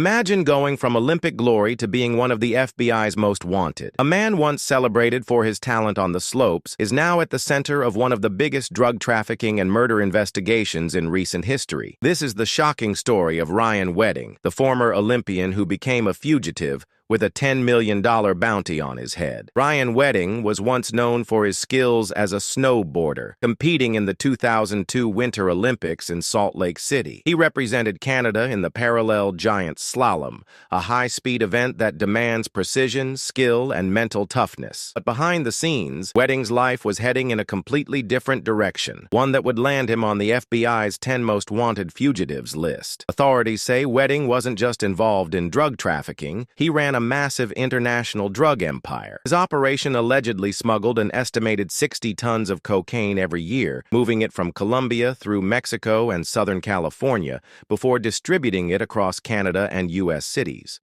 Imagine going from Olympic glory to being one of the FBI's most wanted. A man once celebrated for his talent on the slopes is now at the center of one of the biggest drug trafficking and murder investigations in recent history. This is the shocking story of Ryan Wedding, the former Olympian who became a fugitive with a $10 million bounty on his head. Ryan Wedding was once known for his skills as a snowboarder, competing in the 2002 Winter Olympics in Salt Lake City. He represented Canada in the parallel giant slalom, a high-speed event that demands precision, skill, and mental toughness. But behind the scenes, Wedding's life was heading in a completely different direction, one that would land him on the FBI's 10 most wanted fugitives list. Authorities say Wedding wasn't just involved in drug trafficking, he ran a massive international drug empire. His operation allegedly smuggled an estimated 60 tons of cocaine every year, moving it from Colombia through Mexico and Southern California before distributing it across Canada and U.S. cities.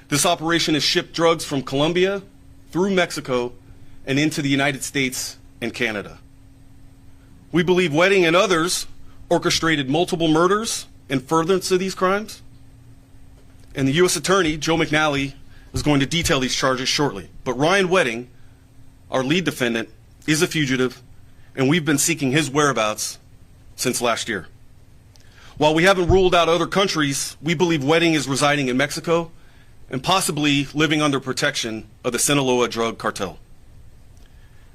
This operation has shipped drugs from Colombia through Mexico and into the United States and Canada. We believe Wedding and others orchestrated multiple murders in furtherance of these crimes, and the U.S. Attorney, Joe McNally, is going to detail these charges shortly. But Ryan Wedding, our lead defendant, is a fugitive, and we've been seeking his whereabouts since last year. While we haven't ruled out other countries, we believe Wedding is residing in Mexico and possibly living under protection of the Sinaloa drug cartel.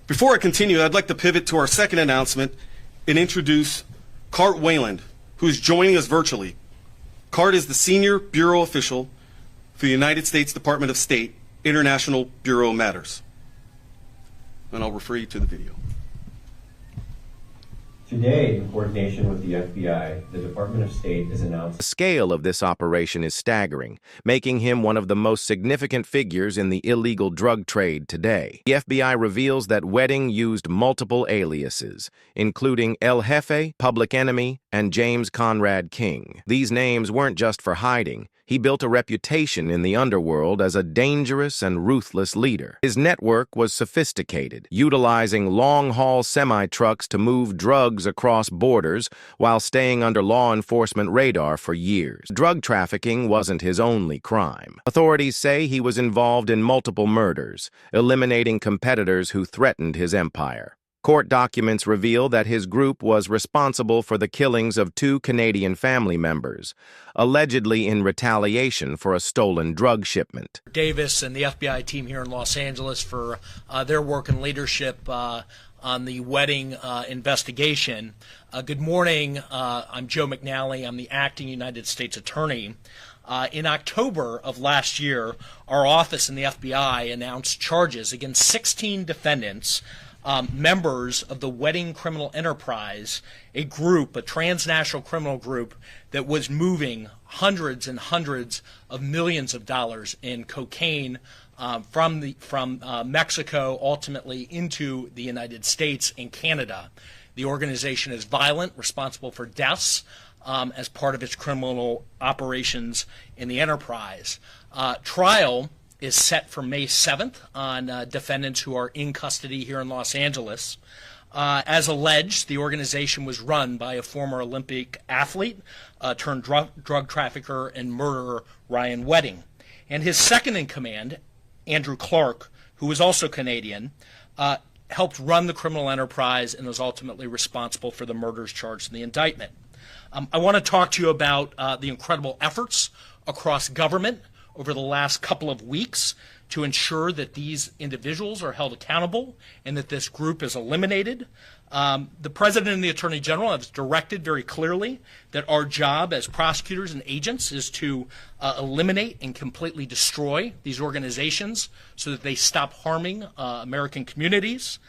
Before I continue, I'd like to pivot to our second announcement and introduce Cart Wayland, who is joining us virtually. Cart is the Senior Bureau Official for the United States Department of State, International Bureau Matters. And I'll refer you to the video. Today, in coordination with the FBI, the Department of State has announced The scale of this operation is staggering, making him one of the most significant figures in the illegal drug trade today. The FBI reveals that Wedding used multiple aliases, including El Jefe, Public Enemy, and James Conrad King. These names weren't just for hiding. He built a reputation in the underworld as a dangerous and ruthless leader. His network was sophisticated, utilizing long-haul semi-trucks to move drugs across borders while staying under law enforcement radar for years. Drug trafficking wasn't his only crime. Authorities say he was involved in multiple murders, eliminating competitors who threatened his empire. Court documents reveal that his group was responsible for the killings of 2 Canadian family members, allegedly in retaliation for a stolen drug shipment. Davis and the FBI team here in Los Angeles for their work and leadership on the Wedding investigation. Good morning. I'm Joe McNally. I'm the acting United States Attorney. In October of last year, our office in the FBI announced charges against 16 defendants, members of the Wedding criminal enterprise, a transnational criminal group that was moving hundreds and hundreds of millions of dollars in cocaine from Mexico ultimately into the United States and Canada. The organization is violent, responsible for deaths as part of its criminal operations in the enterprise. Trial is set for May 7th on defendants who are in custody here in Los Angeles. As alleged, the organization was run by a former Olympic athlete turned drug trafficker and murderer, Ryan Wedding. And his second in command, Andrew Clark, who was also Canadian, helped run the criminal enterprise and was ultimately responsible for the murders charged in the indictment. I want to talk to you about the incredible efforts across government over the last couple of weeks to ensure that these individuals are held accountable and that this group is eliminated. The President and the Attorney General have directed very clearly that our job as prosecutors and agents is to eliminate and completely destroy these organizations so that they stop harming American communities.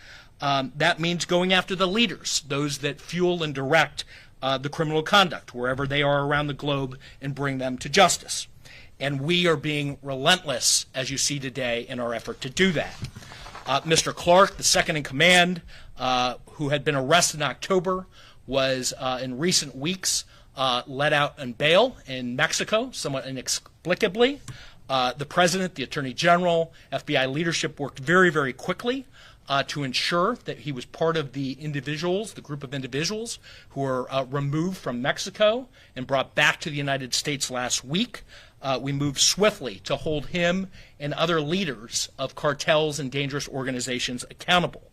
That means going after the leaders, those that fuel and direct the criminal conduct wherever they are around the globe, and bring them to justice. And we are being relentless, as you see today, in our effort to do that. Mr. Clark, the second in command, who had been arrested in October, was in recent weeks let out on bail in Mexico, somewhat inexplicably. The President, the Attorney General, FBI leadership worked very, very quickly to ensure that he was part of the group of individuals who were removed from Mexico and brought back to the United States last week. we moved swiftly to hold him and other leaders of cartels and dangerous organizations accountable.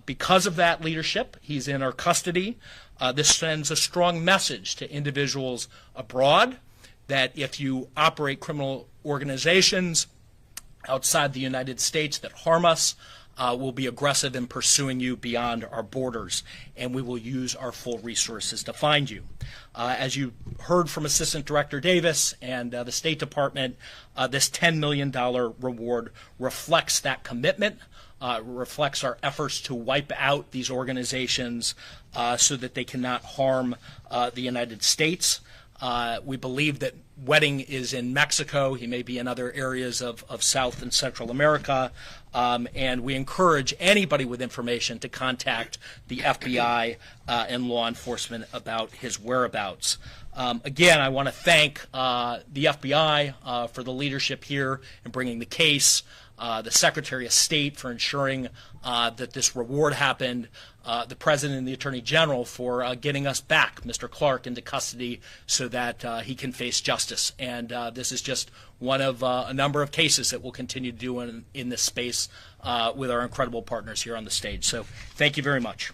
Because of that leadership, he's in our custody. This sends a strong message to individuals abroad that if you operate criminal organizations outside the United States that harm us, we'll be aggressive in pursuing you beyond our borders, and we will use our full resources to find you. As you heard from Assistant Director Davis and the State Department, this $10 million reward reflects that commitment, reflects our efforts to wipe out these organizations so that they cannot harm the United States. We believe that Wedding is in Mexico. He may be in other areas of South and Central America. And we encourage anybody with information to contact the FBI and law enforcement about his whereabouts. Again, I want to thank the FBI for the leadership here in bringing the case, the Secretary of State for ensuring that this reward happened, the President and the Attorney General for getting us back, Mr. Clark, into custody so that he can face justice. And this is just one of a number of cases that we'll continue to do in this space with our incredible partners here on the stage. So thank you very much.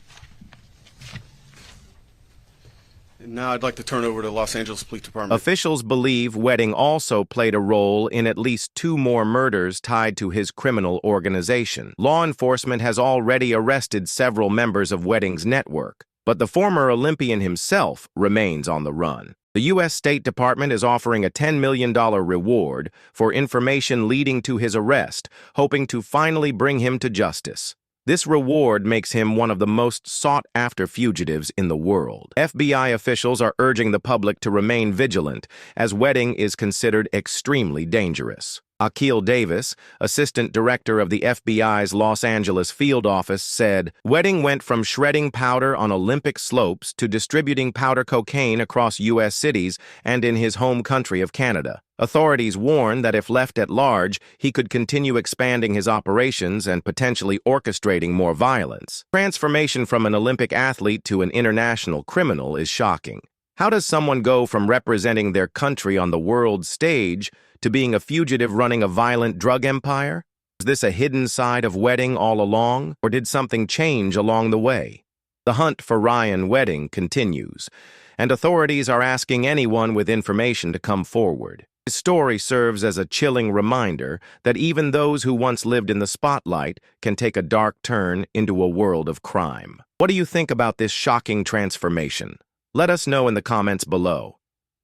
And now I'd like to turn over to Los Angeles Police Department. Officials believe Wedding also played a role in at least 2 more murders tied to his criminal organization. Law enforcement has already arrested several members of Wedding's network, but the former Olympian himself remains on the run. The U.S. State Department is offering a $10 million reward for information leading to his arrest, hoping to finally bring him to justice. This reward makes him one of the most sought-after fugitives in the world. FBI officials are urging the public to remain vigilant, as Wedding is considered extremely dangerous. Akil Davis, assistant director of the FBI's Los Angeles field office, said, "Wedding went from shredding powder on Olympic slopes to distributing powder cocaine across U.S. cities and in his home country of Canada. Authorities warn that if left at large, he could continue expanding his operations and potentially orchestrating more violence." Transformation from an Olympic athlete to an international criminal is shocking. How does someone go from representing their country on the world stage to being a fugitive running a violent drug empire? Was this a hidden side of Wedding all along, or did something change along the way? The hunt for Ryan Wedding continues, and authorities are asking anyone with information to come forward. His story serves as a chilling reminder that even those who once lived in the spotlight can take a dark turn into a world of crime. What do you think about this shocking transformation? Let us know in the comments below.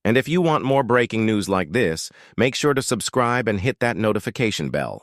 And if you want more breaking news like this, make sure to subscribe and hit that notification bell.